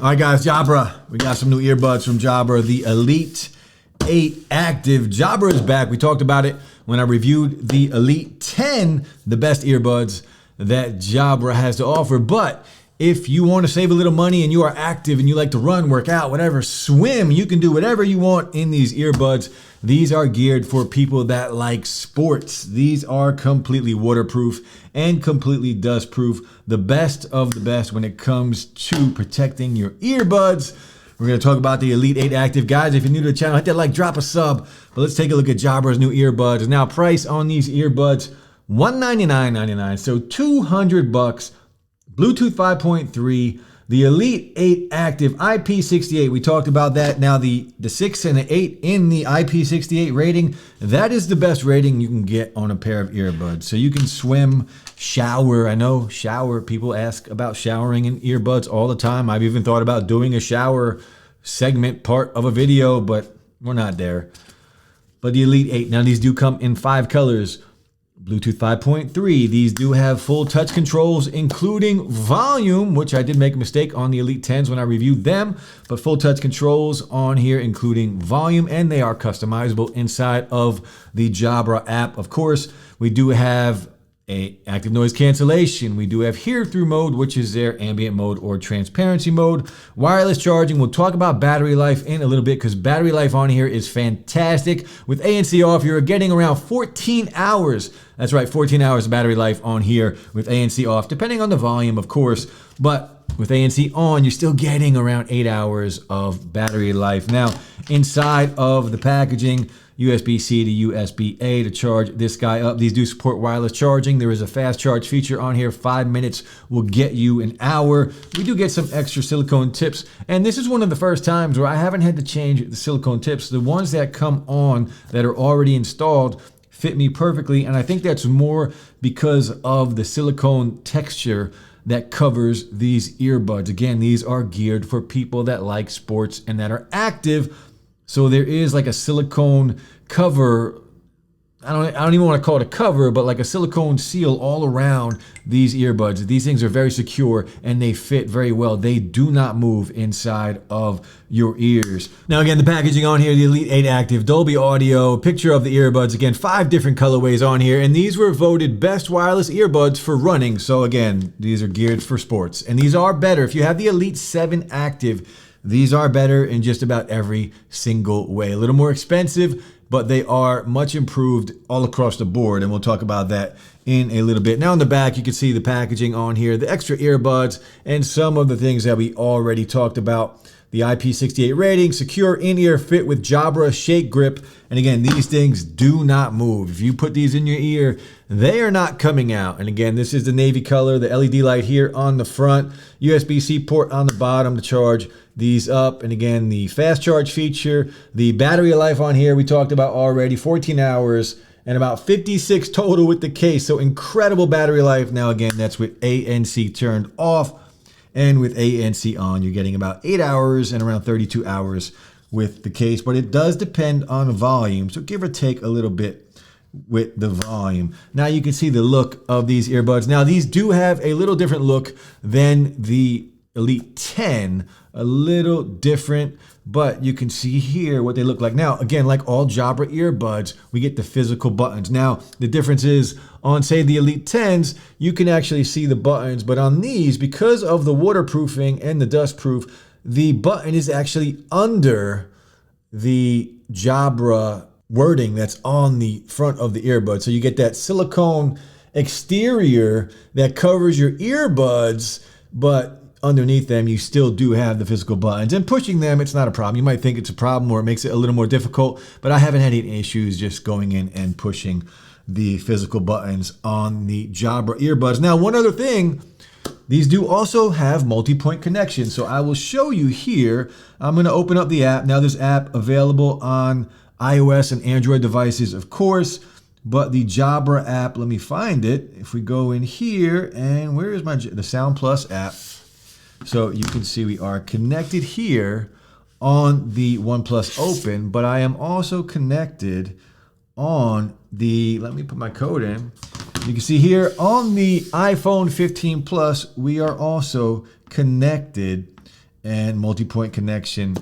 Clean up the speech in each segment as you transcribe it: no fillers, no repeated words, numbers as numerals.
All right, guys, Jabra. We got some new earbuds from Jabra, the Elite 8 Active. Jabra is back. We talked about it when I reviewed the Elite 10, the best earbuds that Jabra has to offer. But if you want to save a little money and you are active and you like to run, work out, whatever, swim, you can do whatever you want in these earbuds. These are geared for people that like sports. These are completely waterproof and completely dustproof. The best of the best when it comes to protecting your earbuds. We're going to talk about the Elite 8 Active. Guys, if you're new to the channel, hit that like, drop a sub. But let's take a look at Jabra's new earbuds. Now, price on these earbuds, $199.99, so $200. Bluetooth 5.3, the Elite 8 Active IP68. We talked about that. Now the 6 and the 8 in the IP68 rating, that is the best rating you can get on a pair of earbuds. So you can swim, shower. I know shower, people ask about showering in earbuds all the time. I've even thought about doing a shower segment part of a video, but we're not there. But the Elite 8, now these do come in 5 colors. Bluetooth 5.3, these do have full touch controls, including volume, which I did make a mistake on the Elite 10s when I reviewed them, but full touch controls on here, including volume, and they are customizable inside of the Jabra app. Of course, we do have active noise cancellation. We do have hear-through mode, which is their ambient mode or transparency mode. Wireless charging. We'll talk about battery life in a little bit because battery life on here is fantastic. With ANC off, you're getting around 14 hours. That's right, 14 hours of battery life on here with ANC off, depending on the volume, of course. But with ANC on, you're still getting around 8 hours of battery life. Now, inside of the packaging, USB-C to USB-A to charge this guy up. These do support wireless charging. There is a fast charge feature on here. 5 minutes will get you an hour. We do get some extra silicone tips. And this is one of the first times where I haven't had to change the silicone tips. The ones that come on that are already installed fit me perfectly. And I think that's more because of the silicone texture that covers these earbuds. Again, these are geared for people that like sports and that are active. So there is like a silicone cover. I don't even want to call it a cover, but like a silicone seal all around these earbuds. These things are very secure and they fit very well. They do not move inside of your ears. Now again, the packaging on here, the Elite 8 Active, Dolby Audio, picture of the earbuds. Again, 5 different colorways on here. And these were voted best wireless earbuds for running. So again, these are geared for sports. And these are better. If you have the Elite 7 Active, these are better in just about every single way. A little more expensive, but they are much improved all across the board, and we'll talk about that in a little bit. Now on the back, you can see the packaging on here, the extra earbuds, and some of the things that we already talked about. The IP68 rating, secure in-ear fit with Jabra shake grip. And again, these things do not move. If you put these in your ear, they are not coming out. And again, this is the navy color, the LED light here on the front, USB-C port on the bottom to charge these up. And again, the fast charge feature, the battery life on here we talked about already, 14 hours and about 56 total with the case. So incredible battery life. Now again, that's with ANC turned off. And with ANC on, you're getting about 8 hours and around 32 hours with the case. But it does depend on volume, so give or take a little bit with the volume. Now you can see the look of these earbuds. Now these do have a little different look than the Elite 10, a little different, but you can see here what they look like. Now, again, like all Jabra earbuds, we get the physical buttons. Now, the difference is on, say, the Elite 10s, you can actually see the buttons, but on these, because of the waterproofing and the dustproof, the button is actually under the Jabra wording that's on the front of the earbud. So you get that silicone exterior that covers your earbuds, but underneath them, you still do have the physical buttons. And pushing them, it's not a problem. You might think it's a problem or it makes it a little more difficult, but I haven't had any issues just going in and pushing the physical buttons on the Jabra earbuds. Now, one other thing, these do also have multi-point connection. So I will show you here. I'm going to open up the app. Now, this app available on iOS and Android devices, of course, but the Jabra app, let me find it. If we go in here, and where is the Sound Plus app? So you can see we are connected here on the OnePlus Open, but I am also connected on the, let me put my code in. You can see here on the iPhone 15 Plus, we are also connected and multi-point connection.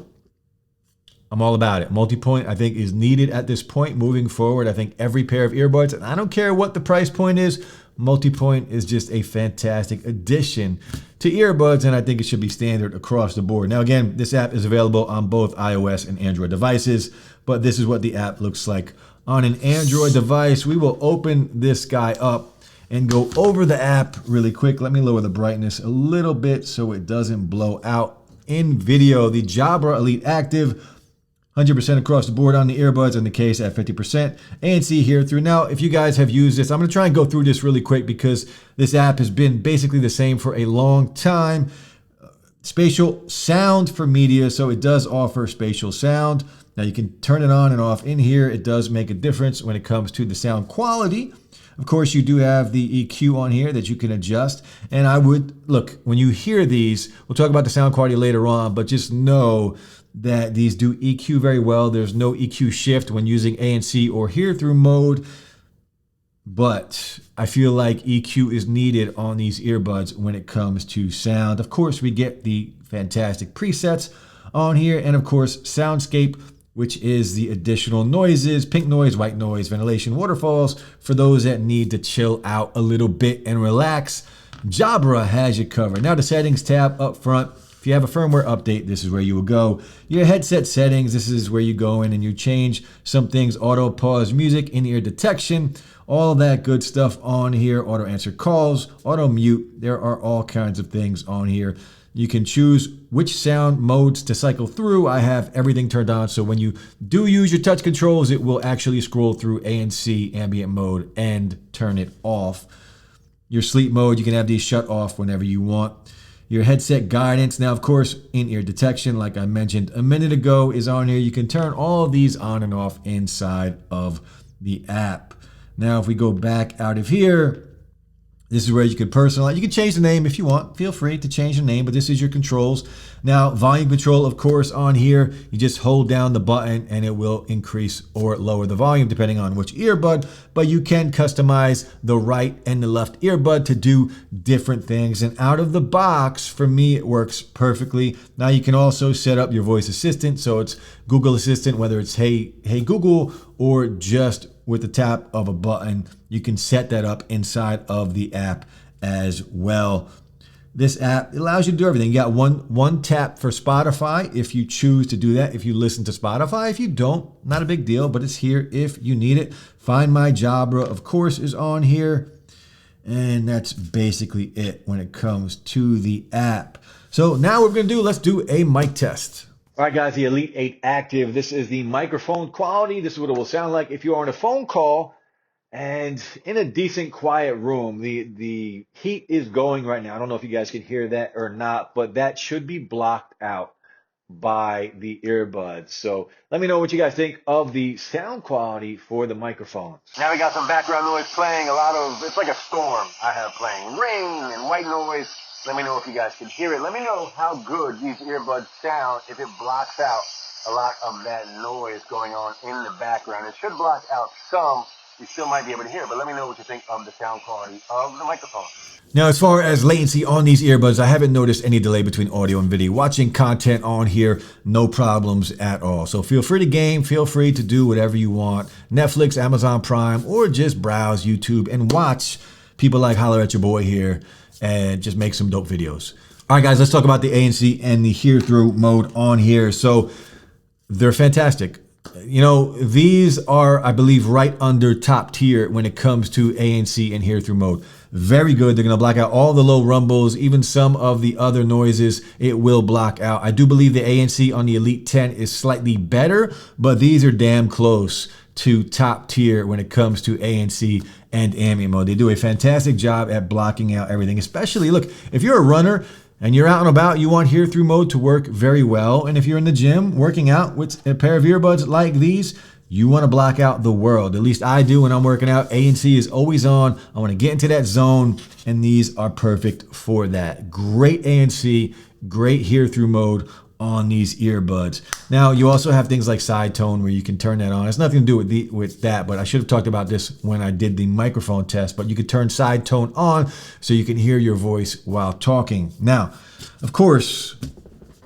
I'm all about it. Multi-point, I think, is needed at this point moving forward. I think every pair of earbuds, and I don't care what the price point is, multi-point is just a fantastic addition to earbuds, and I think it should be standard across the board. Now, again, this app is available on both iOS and Android devices, but this is what the app looks like on an Android device. We will open this guy up and go over the app really quick. Let me lower the brightness a little bit so it doesn't blow out in video. The Jabra Elite Active, 100% across the board on the earbuds, and the case at 50%. ANC hear through. Now, if you guys have used this, I'm going to try and go through this really quick because this app has been basically the same for a long time. Spatial sound for media, so it does offer spatial sound. Now, you can turn it on and off in here. It does make a difference when it comes to the sound quality. Of course, you do have the EQ on here that you can adjust. And I would, look, when you hear these, we'll talk about the sound quality later on, but just know that these do EQ very well. There's no EQ shift when using ANC or hear through mode, but I feel like EQ is needed on these earbuds when it comes to sound. Of course, we get the fantastic presets on here, and of course, Soundscape, which is the additional noises, pink noise, white noise, ventilation, waterfalls, for those that need to chill out a little bit and relax. Jabra has you covered. Now, the settings tab up front. If you have a firmware update, this is where you will go. Your headset settings, this is where you go in and you change some things. Auto pause music, in-ear detection, all of that good stuff on here. Auto answer calls, auto mute. There are all kinds of things on here. You can choose which sound modes to cycle through. I have everything turned on, so when you do use your touch controls, it will actually scroll through ANC, ambient mode, and turn it off. Your sleep mode, you can have these shut off whenever you want. Your headset guidance. Now, of course, in-ear detection, like I mentioned a minute ago, is on here. You can turn all of these on and off inside of the app. Now, if we go back out of here, this is where you can personalize. You can change the name if you want. Feel free to change the name, but this is your controls. Now, volume control, of course, on here, you just hold down the button and it will increase or lower the volume depending on which earbud, but you can customize the right and the left earbud to do different things. And out of the box, for me, it works perfectly. Now, you can also set up your voice assistant. So it's Google Assistant, whether it's Hey Google or just with the tap of a button, you can set that up inside of the app as well. This app allows you to do everything. You got one tap for Spotify if you choose to do that, if you listen to Spotify. If you don't, not a big deal, but it's here if you need it. Find My Jabra, of course, is on here. And that's basically it when it comes to the app. So now what we're going to do, let's do a mic test. All right, guys, the Elite 8 Active. This is the microphone quality. This is what it will sound like if you are on a phone call and in a decent, quiet room. The heat is going right now. I don't know if you guys can hear that or not, but that should be blocked out by the earbuds. So let me know what you guys think of the sound quality for the microphones. Now we got some background noise playing. It's like a storm I have playing. Rain and white noise. Let me know if you guys can hear it. Let me know how good these earbuds sound if it blocks out a lot of that noise going on in the background. It should block out some. You still might be able to hear it, but let me know what you think of the sound quality of the microphone. Now, as far as latency on these earbuds, I haven't noticed any delay between audio and video. Watching content on here, no problems at all. So feel free to game, feel free to do whatever you want. Netflix, Amazon Prime, or just browse YouTube and watch people like Holler at Your Boy here and just make some dope videos. All right, guys, let's talk about the ANC and the hear through mode on here. So they're fantastic. You know, these are, I believe, right under top tier when it comes to ANC and hear through mode. Very good. They're going to block out all the low rumbles, even some of the other noises it will block out. I do believe the ANC on the Elite 10 is slightly better, but these are damn close to top tier when it comes to ANC and ambient mode. They do a fantastic job at blocking out everything, especially, look, if you're a runner and you're out and about, you want hear through mode to work very well. And if you're in the gym working out with a pair of earbuds like these, you want to block out the world. At least I do when I'm working out. ANC is always on. I want to get into that zone, and these are perfect for that. Great ANC, great hear through mode on these earbuds. Now, you also have things like side tone where you can turn that on. It's nothing to do with that, but I should have talked about this when I did the microphone test, but you could turn side tone on so you can hear your voice while talking. Now, of course,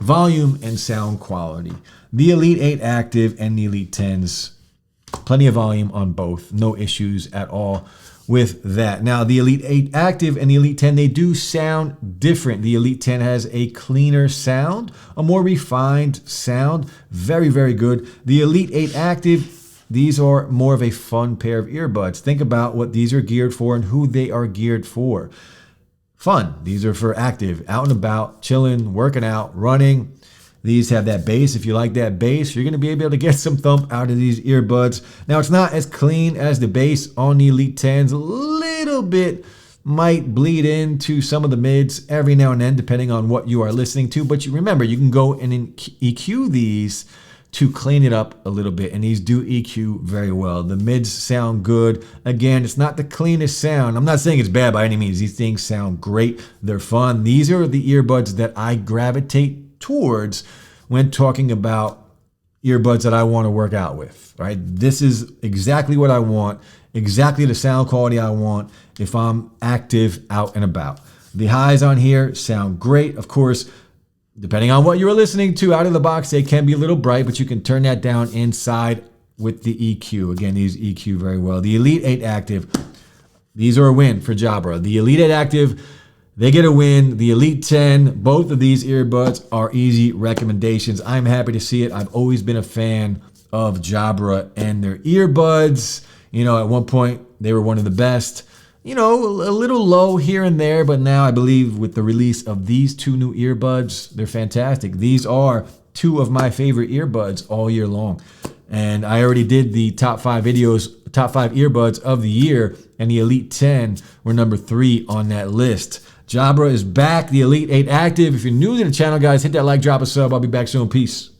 volume and sound quality. The Elite 8 Active and the Elite 10s, plenty of volume on both. No issues at all with that. Now, the Elite 8 Active and the Elite 10, they do sound different. The Elite 10 has a cleaner sound, a more refined sound. Very, very good. The Elite 8 Active, these are more of a fun pair of earbuds. Think about what these are geared for and who they are geared for. Fun. These are for active, out and about, chilling, working out, running. These have that bass. If you like that bass, you're going to be able to get some thump out of these earbuds. Now, it's not as clean as the bass on the Elite 10s. A little bit might bleed into some of the mids every now and then, depending on what you are listening to. But you remember, you can go and EQ these to clean it up a little bit, and these do EQ very well. The mids sound good. Again, it's not the cleanest sound. I'm not saying it's bad by any means. These things sound great. They're fun. These are the earbuds that I gravitate towards when talking about earbuds that I want to work out with, right? This is exactly what I want, exactly the sound quality I want if I'm active out and about. The highs on here sound great. Of course, depending on what you're listening to out of the box, they can be a little bright, but you can turn that down inside with the EQ. Again, these EQ very well. The Elite 8 Active, these are a win for Jabra. The Elite 8 Active, they get a win. The Elite 10, both of these earbuds are easy recommendations. I'm happy to see it. I've always been a fan of Jabra and their earbuds. You know, at one point, they were one of the best. You know, a little low here and there, but now I believe with the release of these two new earbuds, they're fantastic. These are two of my favorite earbuds all year long. And I already did the top 5 videos, top 5 earbuds of the year, and the Elite 10 were number 3 on that list. Jabra is back, the Elite 8 Active. If you're new to the channel, guys, hit that like, drop a sub. I'll be back soon. Peace.